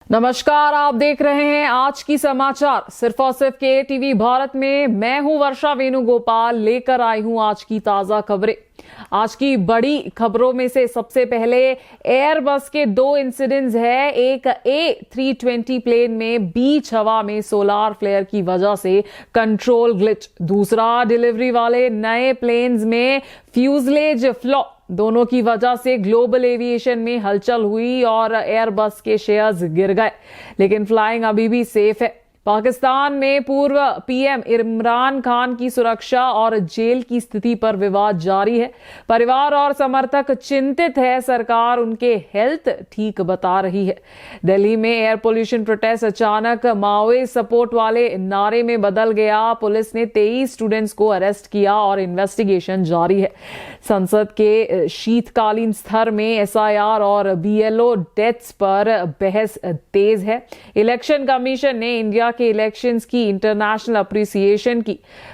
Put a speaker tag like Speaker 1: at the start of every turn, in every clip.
Speaker 1: नमस्कार, आप देख रहे हैं आज की समाचार सिर्फ और सिर्फ के टीवी भारत में। मैं हूं वर्षा वेणुगोपाल, लेकर आई हूं आज की ताजा खबरें। आज की बड़ी खबरों में से सबसे पहले एयरबस के दो इंसिडेंट्स है। एक A320 प्लेन में बीच हवा में सोलार फ्लेयर की वजह से कंट्रोल ग्लिच, दूसरा डिलीवरी वाले नए प्लेन्स में फ्यूजलेज फ्लॉ। दोनों की वजह से ग्लोबल एविएशन में हलचल हुई और एयरबस के शेयर्स गिर गए, लेकिन फ्लाइंग अभी भी सेफ है। पाकिस्तान में पूर्व पीएम इमरान खान की सुरक्षा और जेल की स्थिति पर विवाद जारी है। परिवार और समर्थक चिंतित है, सरकार उनके हेल्थ ठीक बता रही है। दिल्ली में एयर पोल्यूशन प्रोटेस्ट अचानक माओइस्ट सपोर्ट वाले नारे में बदल गया। पुलिस ने 23 स्टूडेंट्स को अरेस्ट किया और इन्वेस्टिगेशन जारी है। संसद के शीतकालीन सत्र में एसआईआर और बीएलओ डेथ्स पर बहस तेज है। इलेक्शन कमीशन ने इंडिया के इलेक्शंस की इंटरनेशनल अप्रिसिएशन की।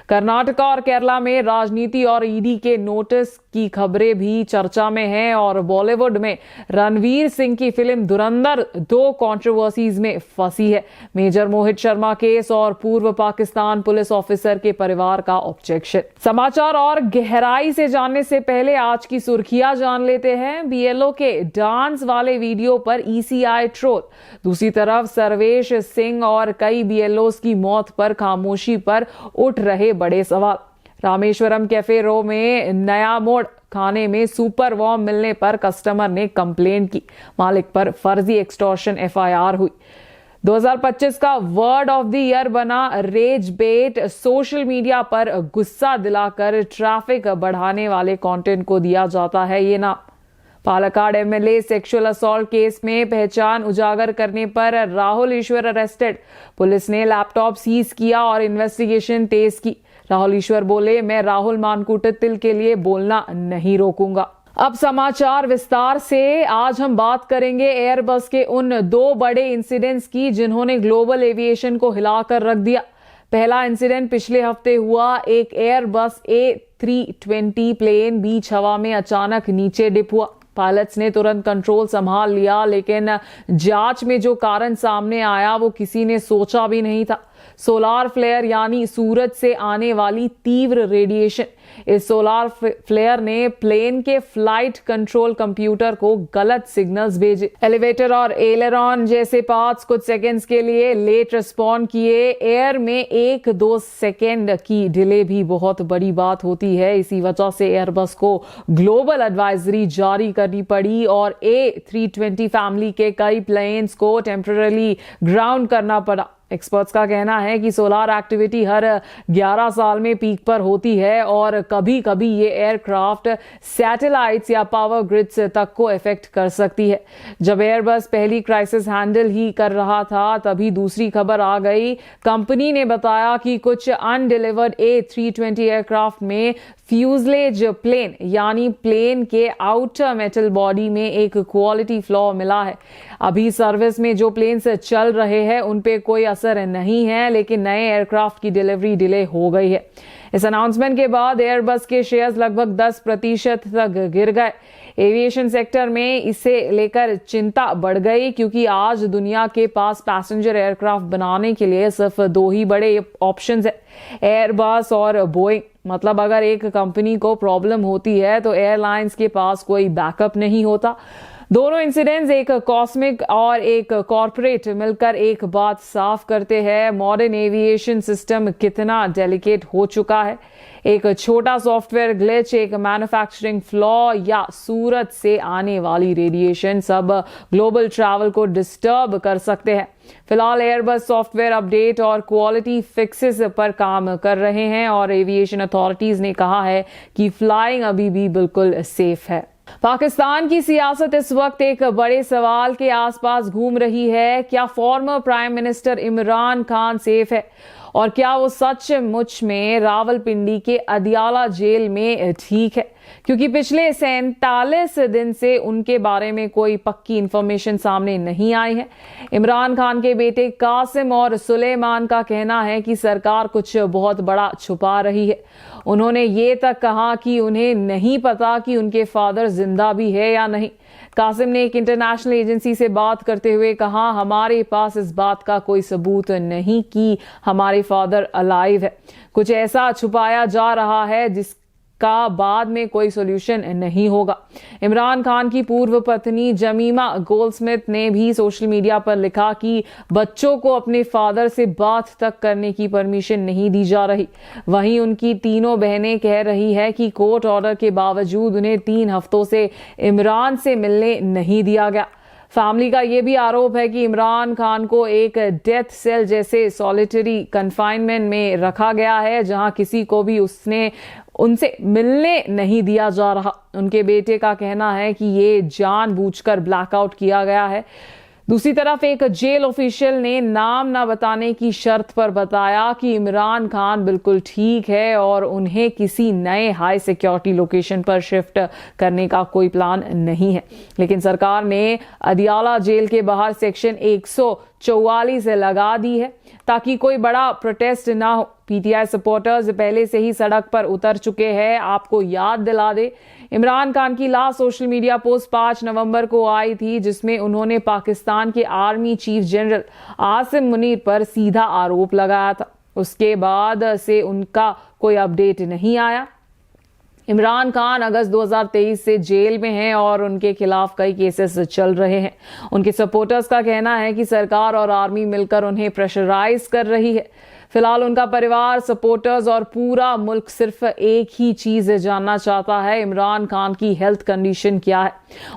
Speaker 1: कर्नाटका और केरला में राजनीति और ईडी के नोटिस की खबरें भी चर्चा में हैं और बॉलीवुड में रणवीर सिंह की फिल्म धुरंधर 2 कंट्रोवर्सीज में फंसी है। मेजर मोहित शर्मा केस और पूर्व पाकिस्तान पुलिस ऑफिसर के परिवार का ऑब्जेक्शन। समाचार और गहराई से जानने से पहले आज की सुर्खियां जान लेते हैं। बीएलओ के डांस वाले वीडियो पर ईसीआई ट्रोल। दूसरी तरफ सर्वेश सिंह और कई बीएलओस की मौत पर खामोशी पर उठ रहे बड़े सवाल। रामेश्वरम कैफे रो में नया मोड़ खाने में सुपर वॉर्म मिलने पर कस्टमर ने कंप्लेंट की। मालिक पर फर्जी एक्सटॉर्शन एफआईआर हुई। 2025 का वर्ड ऑफ द ईयर बना रेज बेट। सोशल मीडिया पर गुस्सा दिलाकर ट्रैफिक बढ़ाने वाले कंटेंट को दिया जाता है ये नाम। Palakkad MLA sexual assault case में पहचान उजागर करने पर राहुल ईश्वर अरेस्टेड। पुलिस ने लैपटॉप सीज किया और इन्वेस्टिगेशन तेज की। राहुल ईश्वर बोले, मैं राहुल मानकुटतिल के लिए बोलना नहीं रोकूंगा। अब समाचार विस्तार से। आज हम बात करेंगे एयरबस के उन 2 बड़े इंसिडेंट्स की जिन्होंने ग्लोबल एविएशन को हिलाकर रख दिया। पहला इंसिडेंट पिछले हफ्ते हुआ। एक एयरबस A320 प्लेन बीच हवा में अचानक नीचे डिप हुआ। पायलट्स ने तुरंत कंट्रोल संभाल लिया, लेकिन जांच में जो कारण सामने आया वो किसी ने सोचा भी नहीं था। सोलार फ्लेयर यानी सूरज से आने वाली तीव्र रेडिएशन। इस सोलार फ्लेयर ने प्लेन के फ्लाइट कंट्रोल कंप्यूटर को गलत सिग्नल्स भेजे। एलिवेटर और एलेरॉन जैसे पार्ट्स कुछ सेकंड्स के लिए लेट रिस्पॉन्ड किए। एयर में 1-2 सेकेंड की डिले भी बहुत बड़ी बात होती है। इसी वजह से एयरबस को ग्लोबल एडवाइजरी जारी करनी पड़ी और A320 फैमिली के कई प्लेन्स को टेम्पररी ग्राउंड करना पड़ा। एक्सपर्ट्स का कहना है कि सोलार एक्टिविटी हर 11 साल में पीक पर होती है और कभी कभी ये एयरक्राफ्ट सैटेलाइट्स या पावर ग्रिड्स तक को इफेक्ट कर सकती है। जब एयरबस पहली क्राइसिस हैंडल ही कर रहा था, तभी दूसरी खबर आ गई। कंपनी ने बताया कि कुछ अनडिलीवर्ड A320 एयरक्राफ्ट में फ्यूजलेज प्लेन यानी प्लेन के आउटर मेटल बॉडी में एक क्वालिटी फ्लॉ मिला है। अभी सर्विस में जो प्लेन्स चल रहे हैं उन पे कोई असर नहीं है, लेकिन नए एयरक्राफ्ट की डिलीवरी डिले हो गई है। इस अनाउंसमेंट के बाद एयरबस के शेयर्स लगभग 10% तक गिर गए। एविएशन सेक्टर में इसे लेकर चिंता बढ़ गई, क्योंकि आज दुनिया के पास पैसेंजर एयरक्राफ्ट बनाने के लिए सिर्फ 2 ही बड़े ऑप्शंस है, एयरबस और बोइंग। मतलब अगर एक कंपनी को प्रॉब्लम होती है तो एयरलाइंस के पास कोई बैकअप नहीं होता। दोनों इंसिडेंट्स, एक कॉस्मिक और एक कॉर्पोरेट, मिलकर एक बात साफ करते हैं, मॉडर्न एविएशन सिस्टम कितना डेलिकेट हो चुका है। एक छोटा सॉफ्टवेयर ग्लिच, एक मैन्युफैक्चरिंग फ्लॉ या सूरज से आने वाली रेडिएशन सब ग्लोबल ट्रैवल को डिस्टर्ब कर सकते हैं। फिलहाल एयरबस सॉफ्टवेयर अपडेट और क्वालिटी फिक्सेस पर काम कर रहे हैं और एविएशन अथॉरिटीज ने कहा है कि फ्लाइंग अभी भी बिल्कुल सेफ है। पाकिस्तान की सियासत इस वक्त एक बड़े सवाल के आसपास घूम रही है। क्या former prime minister Imran Khan safe है और क्या वो सचमुच में रावलपिंडी के अदियाला जेल में ठीक है? क्योंकि पिछले 47 दिन से उनके बारे में कोई पक्की इंफॉर्मेशन सामने नहीं आई है। इमरान खान के बेटे कासिम और सुलेमान का कहना है कि सरकार कुछ बहुत बड़ा छुपा रही है। उन्होंने ये तक कहा कि उन्हें नहीं पता कि उनके फादर जिंदा भी है या नहीं। कासिम ने एक इंटरनेशनल एजेंसी से बात करते हुए कहा, हमारे पास इस बात का कोई सबूत नहीं कि हमारे फादर अलाइव है। कुछ ऐसा छुपाया जा रहा है जिसका बाद में कोई सॉल्यूशन नहीं होगा। इमरान खान की पूर्व पत्नी जमीमा गोल्डस्मिथ ने भी सोशल मीडिया पर लिखा कि बच्चों को अपने फादर से बात तक करने की परमिशन नहीं दी जा रही। वहीं उनकी तीनों बहनें कह रही है कि कोर्ट ऑर्डर के बावजूद उन्हें 3 हफ्तों से इमरान से मिलने नहीं दिया गया। फैमिली का यह भी आरोप है कि इमरान खान को एक डेथ सेल जैसे सॉलिटरी कन्फाइनमेंट में रखा गया है, जहां किसी को भी उनसे मिलने नहीं दिया जा रहा। उनके बेटे का कहना है कि ये जानबूझकर ब्लैकआउट किया गया है। दूसरी तरफ एक जेल ऑफिशियल ने नाम न बताने की शर्त पर बताया कि इमरान खान बिल्कुल ठीक है और उन्हें किसी नए हाई सिक्योरिटी लोकेशन पर शिफ्ट करने का कोई प्लान नहीं है। लेकिन सरकार ने अदियाला जेल के बाहर सेक्शन 144 लगा दी है ताकि कोई बड़ा प्रोटेस्ट ना हो। पीटीआई सपोर्टर्स पहले से ही सड़क पर उतर चुके हैं। आपको याद दिला दे, इमरान खान की लास्ट सोशल मीडिया पोस्ट 5 नवंबर को आई थी, जिसमें उन्होंने पाकिस्तान के army chief general Asim Munir पर सीधा आरोप लगाया था। उसके बाद से उनका कोई अपडेट नहीं आया। इमरान खान अगस्त 2023 से जेल में हैं और उनके खिलाफ कई केसेस चल रहे हैं। उनके सपोर्टर्स का कहना है कि सरकार और आर्मी मिलकर उन्हें प्रेशराइज कर रही है। फिलहाल उनका परिवार, सपोर्टर्स और पूरा मुल्क सिर्फ एक ही चीज जानना चाहता है, इमरान खान की हेल्थ कंडीशन क्या है,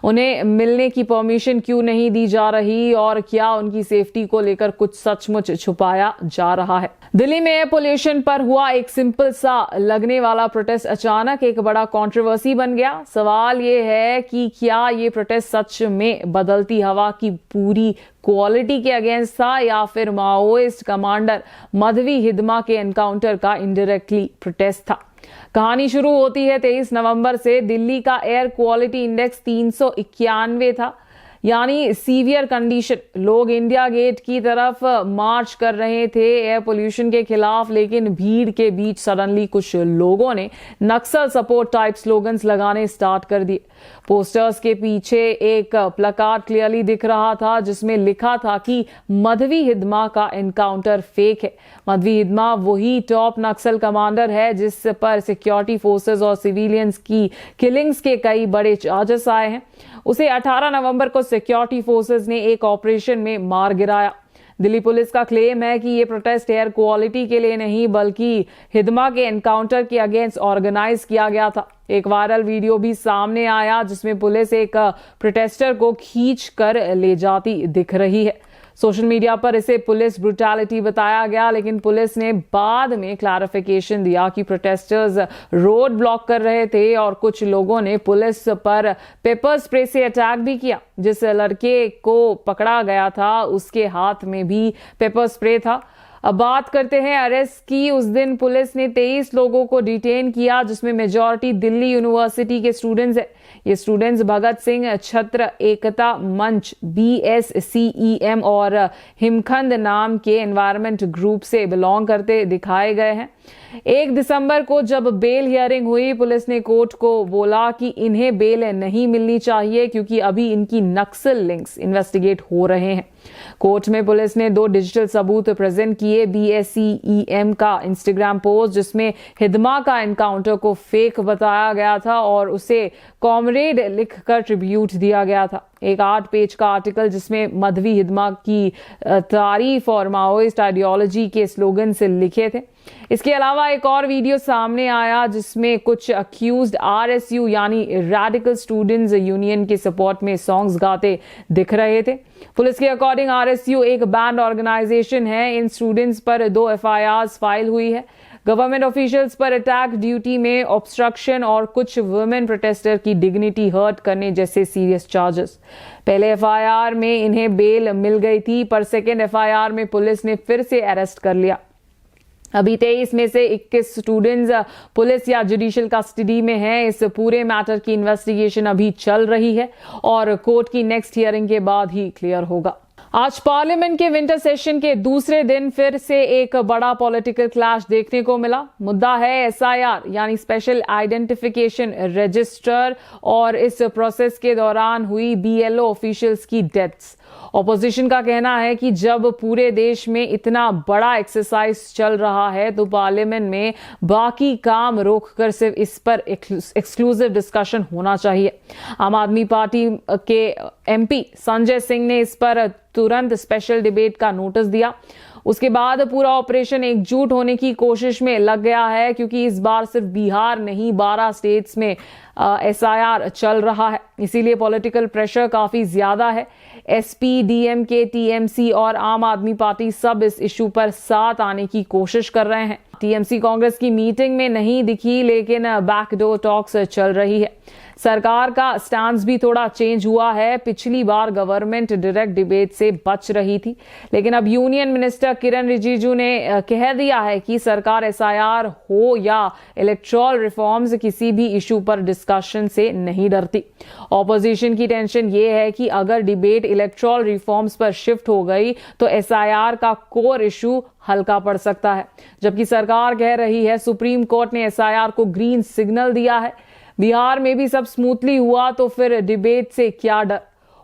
Speaker 1: उन्हें मिलने की परमिशन क्यों नहीं दी जा रही और क्या उनकी सेफ्टी को लेकर कुछ सचमुच छुपाया जा रहा है। दिल्ली में एयर पोल्यूशन पर हुआ एक सिंपल सा लगने वाला प्रोटेस्ट अचानक एक बड़ा कंट्रोवर्सी बन गया। सवाल ये है कि क्या ये प्रोटेस्ट सच में बदलती हवा की पूरी क्वालिटी के अगेंस्ट था या फिर माओइस्ट कमांडर मधवी हिदमा के एनकाउंटर का इनडायरेक्टली प्रोटेस्ट था। कहानी शुरू होती है 23 नवंबर से। दिल्ली का एयर क्वालिटी इंडेक्स 391 था, यानी सीवियर कंडीशन। लोग इंडिया गेट की तरफ मार्च कर रहे थे एयर पोल्यूशन के खिलाफ, लेकिन भीड़ के बीच सडनली कुछ लोगों ने नक्सल सपोर्ट टाइप स्लोगन्स लगाने स्टार्ट कर दिए। पोस्टर्स के पीछे एक प्लकार्ड क्लियरली दिख रहा था जिसमें लिखा था कि मधवी हिदमा का एनकाउंटर फेक है। मधवी हिदमा वही टॉप नक्सल कमांडर है जिस पर सिक्योरिटी फोर्सेस और सिविलियंस की किलिंग्स के कई बड़े चार्जेस आए हैं। उसे 18 नवंबर को सिक्योरिटी फोर्सेस ने एक ऑपरेशन में मार गिराया। दिल्ली पुलिस का क्लेम है कि ये प्रोटेस्ट एयर क्वालिटी के लिए नहीं बल्कि हिदमा के एनकाउंटर के अगेंस्ट ऑर्गेनाइज किया गया था। एक वायरल वीडियो भी सामने आया जिसमें पुलिस एक प्रोटेस्टर को खींच कर ले जाती दिख रही है। सोशल मीडिया पर इसे पुलिस ब्रुटैलिटी बताया गया, लेकिन पुलिस ने बाद में क्लैरिफिकेशन दिया कि प्रोटेस्टर्स रोड ब्लॉक कर रहे थे और कुछ लोगों ने पुलिस पर पेपर स्प्रे से अटैक भी किया। जिस लड़के को पकड़ा गया था उसके हाथ में भी पेपर स्प्रे था। अब बात करते हैं अरेस्ट की। उस दिन पुलिस ने 23 लोगों को डिटेन किया जिसमें मेजॉरिटी दिल्ली यूनिवर्सिटी के स्टूडेंट्स हैं। ये स्टूडेंट्स भगत सिंह छत्र एकता मंच BSCEM और हिमखंड नाम के एनवायरमेंट ग्रुप से बिलोंग करते दिखाए गए हैं। 1 दिसंबर को जब बेल हियरिंग हुई, पुलिस ने कोर्ट को बोला कि इन्हें बेल नहीं मिलनी चाहिए क्योंकि अभी इनकी नक्सल लिंक्स इन्वेस्टिगेट हो रहे हैं। कोर्ट में पुलिस ने 2 डिजिटल सबूत प्रेजेंट किए। BSCEM का इंस्टाग्राम पोस्ट जिसमें हिदमा का एनकाउंटर को फेक बताया गया था और उसे कॉमरेड लिखकर ट्रिब्यूट दिया गया था। एक 8 पेज का आर्टिकल जिसमें मधवी हिदमा की तारीफ और माओइस्ट आइडियोलॉजी के स्लोगन से लिखे थे। इसके अलावा एक और वीडियो सामने आया जिसमें कुछ अक्यूज्ड RSU यानी रेडिकल स्टूडेंट्स यूनियन के सपोर्ट में सॉन्ग्स गाते दिख रहे थे। पुलिस के अकॉर्डिंग RSU एक बैंड ऑर्गेनाइजेशन है। इन स्टूडेंट्स पर 2 FIRs फाइल हुई है। गवर्नमेंट ऑफिशियल्स पर अटैक, ड्यूटी में ऑब्स्ट्रक्शन और कुछ वुमेन प्रोटेस्टर की डिग्निटी हर्ट करने जैसे सीरियस चार्जेस। पहले FIR में इन्हें बेल मिल गई थी, पर सेकेंड FIR में पुलिस ने फिर से अरेस्ट कर लिया। अभी 23 में से 21 स्टूडेंट्स पुलिस या जुडिशियल कस्टडी में हैं। इस पूरे मैटर की इन्वेस्टिगेशन अभी चल रही है और कोर्ट की नेक्स्ट हियरिंग के बाद ही क्लियर होगा। आज पार्लियामेंट के विंटर सेशन के दूसरे दिन फिर से एक बड़ा पॉलिटिकल क्लैश देखने को मिला। मुद्दा है एसआईआर यानी स्पेशल आइडेंटिफिकेशन रजिस्टर और इस प्रोसेस के दौरान हुई बीएलओ ऑफिशियल्स की डेथ्स। ऑपोजिशन का कहना है कि जब पूरे देश में इतना बड़ा एक्सरसाइज चल रहा है तो पार्लियामेंट में बाकी काम रोककर सिर्फ इस पर एक्सक्लूसिव डिस्कशन होना चाहिए। आम आदमी पार्टी के एमपी संजय सिंह ने इस पर तुरंत स्पेशल डिबेट का नोटिस दिया। उसके बाद पूरा ऑपरेशन एकजुट होने की कोशिश में लग गया है, क्योंकि इस बार सिर्फ बिहार नहीं 12 स्टेट्स में एसआईआर चल रहा है। इसीलिए पॉलिटिकल प्रेशर काफी ज्यादा है। एसपी, डीएमके, टीएमसी और आम आदमी पार्टी सब इस इशू पर साथ आने की कोशिश कर रहे हैं। टीएमसी कांग्रेस की मीटिंग में नहीं दिखी, लेकिन बैकडोर टॉक्स चल रही है। सरकार का स्टैंड भी थोड़ा चेंज हुआ है। पिछली बार गवर्नमेंट डायरेक्ट डिबेट से बच रही थी, लेकिन अब यूनियन मिनिस्टर किरण रिजिजू ने कह दिया है कि सरकार एसआईआर हो या इलेक्टोरल रिफॉर्म्स, किसी भी इशू पर डिस्कशन से नहीं डरती। ऑपोजिशन की टेंशन ये है कि अगर डिबेट इलेक्टोरल रिफॉर्म्स पर शिफ्ट हो गई तो एसआईआर का कोर इशू हल्का पड़ सकता है। जबकि सरकार कह रही है सुप्रीम कोर्ट ने एसआईआर को ग्रीन सिग्नल दिया है। बिहार में भी सब स्मूथली हुआ तो फिर डिबेट से क्या डर।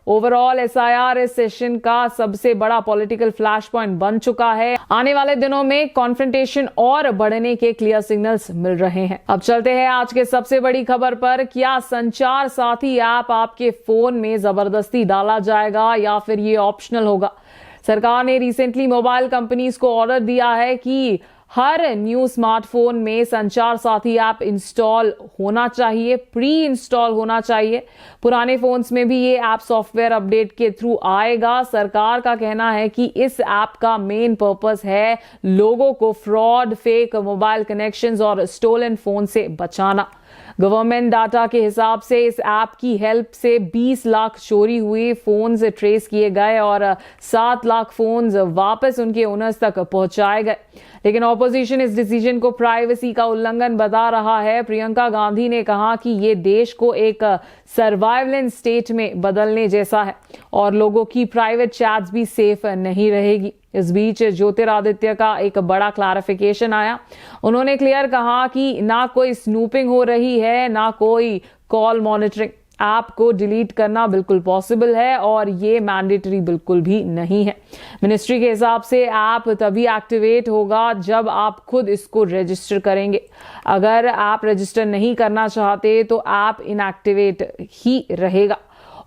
Speaker 1: ओवरऑल एसआईआर इस सेशन का सबसे बड़ा पॉलिटिकल फ्लैश पॉइंट बन चुका है। आने वाले दिनों में कॉन्फ्रंटेशन और बढ़ने के क्लियर सिग्नल्स मिल रहे हैं। अब चलते हैं आज के सबसे बड़ी खबर पर। क्या संचार साथी ऐप आपके फोन में जबरदस्ती डाला जाएगा या फिर ये ऑप्शनल होगा? सरकार ने रिसेंटली मोबाइल कंपनीज को ऑर्डर दिया है कि हर न्यू स्मार्टफोन में संचार साथी ऐप इंस्टॉल होना चाहिए, प्री इंस्टॉल होना चाहिए। पुराने फोन्स में भी ये ऐप सॉफ्टवेयर अपडेट के थ्रू आएगा। सरकार का कहना है कि इस ऐप का मेन पर्पस है लोगों को फ्रॉड, फेक मोबाइल कनेक्शंस और स्टोलन फोन से बचाना। गवर्नमेंट डाटा के हिसाब से इस ऐप की हेल्प से 20 लाख चोरी हुए फोन्स ट्रेस किए गए और 7 लाख फोन्स वापस उनके ओनर्स तक पहुंचाए गए। लेकिन ऑपोजिशन इस डिसीजन को प्राइवेसी का उल्लंघन बता रहा है। प्रियंका गांधी ने कहा कि ये देश को एक सर्वाइलेंस स्टेट में बदलने जैसा है और लोगों की प्राइवेट चैट्स भी सेफ नहीं रहेगी। इस बीच ज्योतिरादित्य का एक बड़ा क्लैरिफिकेशन आया। उन्होंने क्लियर कहा कि ना कोई स्नूपिंग हो रही है, ना कोई कॉल मॉनिटरिंग। ऐप को डिलीट करना बिल्कुल पॉसिबल है और ये मैंडेटरी बिल्कुल भी नहीं है। मिनिस्ट्री के हिसाब से ऐप तभी एक्टिवेट होगा जब आप खुद इसको रजिस्टर करेंगे। अगर आप रजिस्टर नहीं करना चाहते तो ऐप इनएक्टिवेट ही रहेगा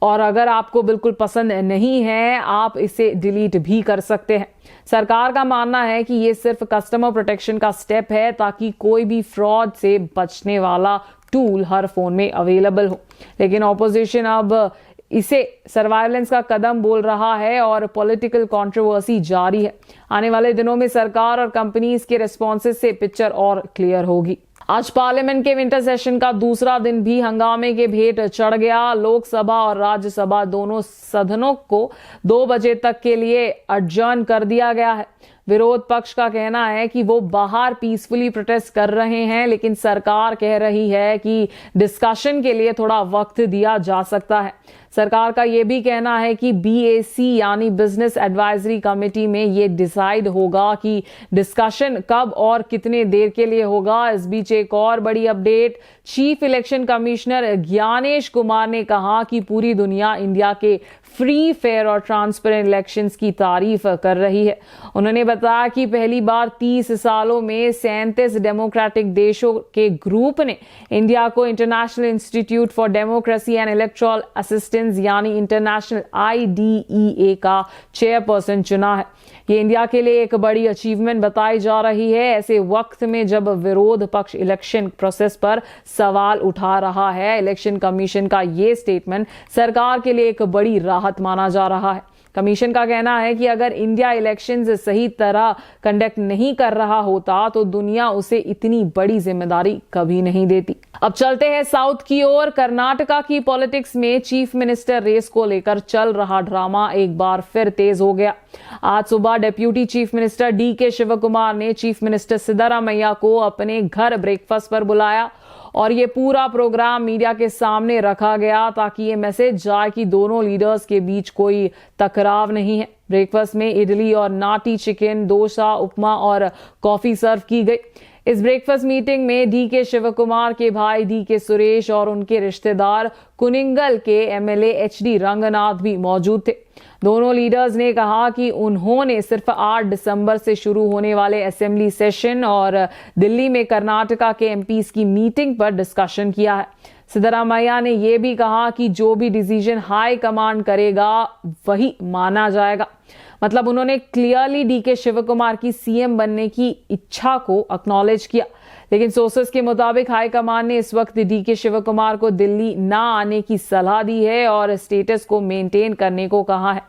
Speaker 1: और अगर आपको बिल्कुल पसंद नहीं है आप इसे डिलीट भी कर सकते हैं। सरकार का मानना है कि ये सिर्फ कस्टमर प्रोटेक्शन का स्टेप है ताकि कोई भी फ्रॉड से बचने वाला टूल हर फोन में अवेलेबल हो। लेकिन ऑपोजिशन अब इसे सर्वाइलेंस का कदम बोल रहा है और पॉलिटिकल कंट्रोवर्सी जारी है। आने वाले दिनों में सरकार और कंपनीज के रिस्पॉन्सेस से पिक्चर और क्लियर होगी। आज पार्लियामेंट के विंटर सेशन का दूसरा दिन भी हंगामे के भेंट चढ़ गया। लोकसभा और राज्यसभा दोनों सदनों को 2 बजे तक के लिए अडजर्न कर दिया गया है। विरोध पक्ष का कहना है कि वो बाहर पीसफुली प्रोटेस्ट कर रहे हैं, लेकिन सरकार कह रही है कि डिस्कशन के लिए थोड़ा वक्त दिया जा सकता है। सरकार का यह भी कहना है कि बीएसी यानी बिजनेस एडवाइजरी कमेटी में ये डिसाइड होगा कि डिस्कशन कब और कितने देर के लिए होगा। इस बीच एक और बड़ी update, chief election commissioner Gyanesh Kumar ने कहा कि पूरी दुनिया इंडिया के फ्री, फेयर और ट्रांसपेरेंट इलेक्शंस की तारीफ कर रही है। उन्होंने बताया कि पहली बार 30 सालों में 37 डेमोक्रेटिक देशों के ग्रुप ने इंडिया को international institute for democracy and electoral assistance यानी इंटरनेशनल IDEA का चेयरपर्सन चुना है। ये इंडिया के लिए एक बड़ी अचीवमेंट बताई जा रही है ऐसे वक्त में जब विरोध पक्ष इलेक्शन प्रोसेस पर सवाल उठा रहा है। इलेक्शन कमीशन का ये स्टेटमेंट सरकार के लिए एक बड़ी राहत माना जा रहा है। कमीशन का कहना है कि अगर इंडिया इलेक्शंस सही तरह कंडक्ट नहीं कर रहा होता तो दुनिया उसे इतनी बड़ी जिम्मेदारी कभी नहीं देती। अब चलते हैं साउथ की ओर। कर्नाटका की पॉलिटिक्स में चीफ मिनिस्टर रेस को लेकर चल रहा ड्रामा एक बार फिर तेज हो गया। आज सुबह deputy chief minister DK Shivakumar ने चीफ मिनिस्टर सिद्धारमैया को अपने घर ब्रेकफास्ट पर बुलाया और ये पूरा प्रोग्राम मीडिया के सामने रखा गया ताकि ये मैसेज जाए कि दोनों लीडर्स के बीच कोई टकराव नहीं है। ब्रेकफास्ट में इडली और नाटी चिकन, डोसा, उपमा और कॉफी सर्व की गई। इस ब्रेकफास्ट मीटिंग में डीके शिवकुमार के भाई डीके सुरेश और उनके रिश्तेदार कुनिंगल के एमएलए एचडी रंगनाथ भी मौजूद थे। दोनों लीडर्स ने कहा कि उन्होंने सिर्फ 8 दिसंबर से शुरू होने वाले असेंबली सेशन और दिल्ली में कर्नाटका के एमपीज की मीटिंग पर डिस्कशन किया है। सिद्धरामैया ने यह भी कहा कि जो भी डिसीजन हाई कमांड करेगा वही माना जाएगा। मतलब उन्होंने क्लियरली डीके शिवकुमार की सीएम बनने की इच्छा को एक्नॉलेज किया। लेकिन सोर्सेस के मुताबिक हाईकमान ने इस वक्त डीके शिवकुमार को दिल्ली ना आने की सलाह दी है और स्टेटस को मेंटेन करने को कहा है।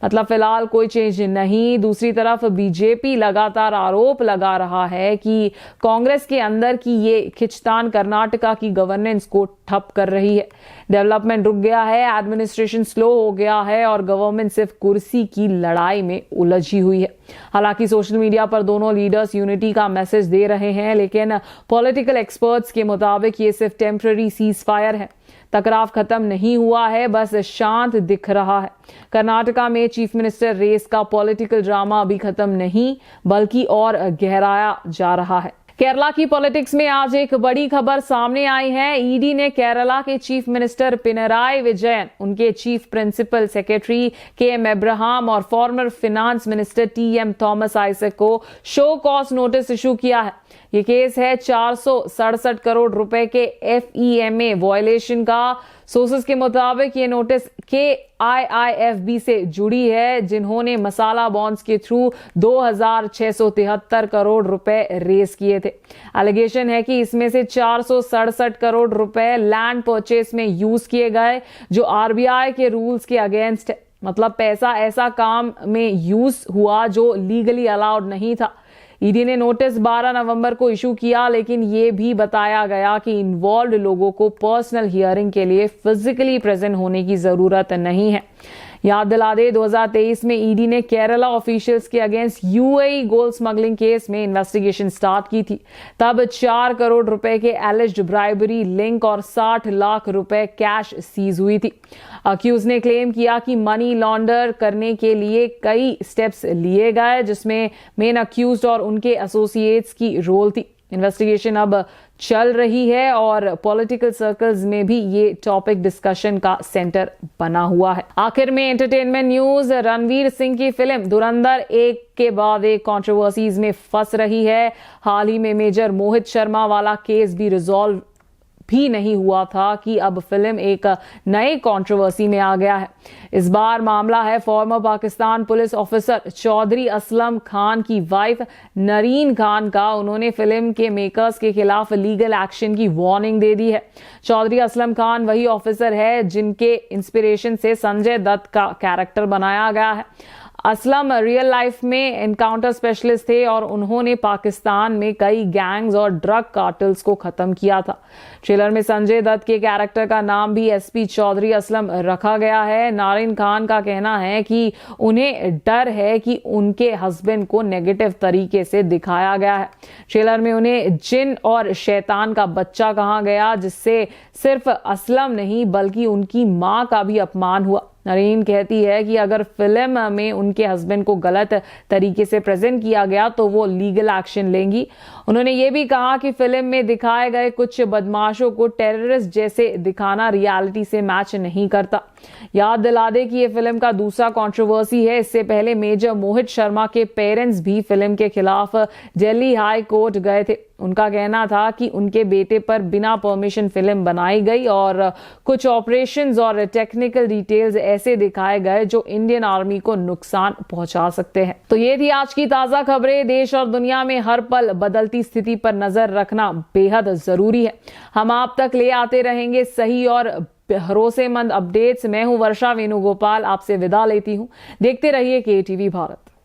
Speaker 1: मतलब फिलहाल कोई चेंज नहीं। दूसरी तरफ बीजेपी लगातार आरोप लगा रहा है कि कांग्रेस के अंदर की ये खिंचतान कर्नाटका की गवर्नेंस को ठप कर रही है। डेवलपमेंट रुक गया है, एडमिनिस्ट्रेशन स्लो हो गया है और गवर्नमेंट सिर्फ कुर्सी की लड़ाई में उलझी हुई है। हालांकि सोशल मीडिया पर दोनों लीडर्स यूनिटी का मैसेज दे रहे हैं, लेकिन पॉलिटिकल एक्सपर्ट्स के मुताबिक ये सिर्फ टेम्पररी सीज फायर है। टकराव खत्म नहीं हुआ है, बस शांत दिख रहा है। कर्नाटका में चीफ मिनिस्टर रेस का पॉलिटिकल ड्रामा अभी खत्म नहीं, बल्कि और गहराया जा रहा है। केरला की पॉलिटिक्स में आज एक बड़ी खबर सामने आई है। ईडी ने केरला के चीफ मिनिस्टर पिनराई विजयन, उनके chief principal secretary KM Abraham और former finance minister TM Thomas Isaac को शो कॉज नोटिस इशू किया है। ये केस है 467 करोड़ रुपए के FEMA वॉयलेशन का। सोर्सेस के मुताबिक ये नोटिस KIIFB से जुड़ी है, जिन्होंने मसाला बॉन्ड्स के थ्रू 2673 करोड़ रुपए रेज किए थे। एलिगेशन है कि इसमें से 467 करोड़ रुपए लैंड परचेस में यूज किए गए, जो RBI के रूल्स के अगेंस्ट है। मतलब पैसा ऐसा काम में यूज हुआ जो लीगली अलाउड नहीं था। ईडी ने नोटिस 12 नवंबर को इशू किया, लेकिन यह भी बताया गया कि इन्वॉल्व लोगों को पर्सनल हियरिंग के लिए फिजिकली प्रेजेंट होने की जरूरत नहीं है। याद दिला दे 2023 में ईडी ने केरला ऑफिशियल्स के against UAE gold smuggling case में इन्वेस्टिगेशन स्टार्ट की थी। तब 4 करोड़ रुपए के एलिज्ड ब्राइबरी लिंक और 60 लाख रुपए कैश सीज हुई थी। अक्यूज ने क्लेम किया कि मनी लॉन्डर करने के लिए कई स्टेप्स लिए गए, जिसमें मेन अक्यूज्ड और उनके एसोसिएट्स की रोल थी। इन्वेस्टिगेशन अब चल रही है और पॉलिटिकल सर्कल्स में भी ये टॉपिक डिस्कशन का सेंटर बना हुआ है। आखिर में एंटरटेनमेंट न्यूज। रणवीर सिंह की फिल्म धुरंधर एक के बाद एक कंट्रोवर्सीज में फंस रही है। हाल ही में मेजर मोहित शर्मा वाला केस भी रिजॉल्व भी नहीं हुआ था कि अब फिल्म एक नए कंट्रोवर्सी में आ गया है। इस बार मामला है former Pakistan police officer Chaudhry Aslam Khan की वाइफ नरीन खान का। उन्होंने फिल्म के मेकर्स के खिलाफ लीगल एक्शन की वार्निंग दे दी है। चौधरी असलम खान वही ऑफिसर है जिनके इंस्पिरेशन से संजय दत्त का कैरेक्टर बनाया गया है। असलम रियल लाइफ में एनकाउंटर स्पेशलिस्ट थे और उन्होंने पाकिस्तान में कई गैंग्स और ड्रग कार्टल्स को खत्म किया था। ट्रेलर में संजय दत्त के कैरेक्टर का नाम भी SP चौधरी असलम रखा गया है। नारिन खान का कहना है कि उन्हें डर है कि उनके हस्बैंड को नेगेटिव तरीके से दिखाया गया है। ट्रेलर में उन्हें जिन और शैतान का बच्चा कहा गया, जिससे सिर्फ असलम नहीं बल्कि उनकी मां का भी अपमान हुआ। नरीन कहती है कि अगर फिल्म में उनके हस्बैंड को गलत तरीके से प्रेजेंट किया गया तो वो लीगल एक्शन लेंगी। उन्होंने ये भी कहा कि फिल्म में दिखाए गए कुछ बदमाशों को टेररिस्ट जैसे दिखाना रियलिटी से मैच नहीं करता। याद दिला दे कि ये फिल्म का दूसरा कंट्रोवर्सी है। इससे पहले मेजर मोहित शर्मा के पेरेंट्स भी फिल्म के खिलाफ दिल्ली हाई कोर्ट गए थे। उनका कहना था कि उनके बेटे पर बिना परमिशन फिल्म बनाई गई और कुछ ऑपरेशंस और टेक्निकल डिटेल्स ऐसे दिखाए गए जो इंडियन आर्मी को नुकसान पहुंचा सकते हैं। तो ये थी आज की ताजा खबरें। देश और दुनिया में हर पल बदलती स्थिति पर नजर रखना बेहद जरूरी है। हम आप तक ले आते रहेंगे सही और भरोसेमंद अपडेट्स। मैं हूं वर्षा वेणुगोपाल, आपसे विदा लेती हूं। देखते रहिए KTV भारत।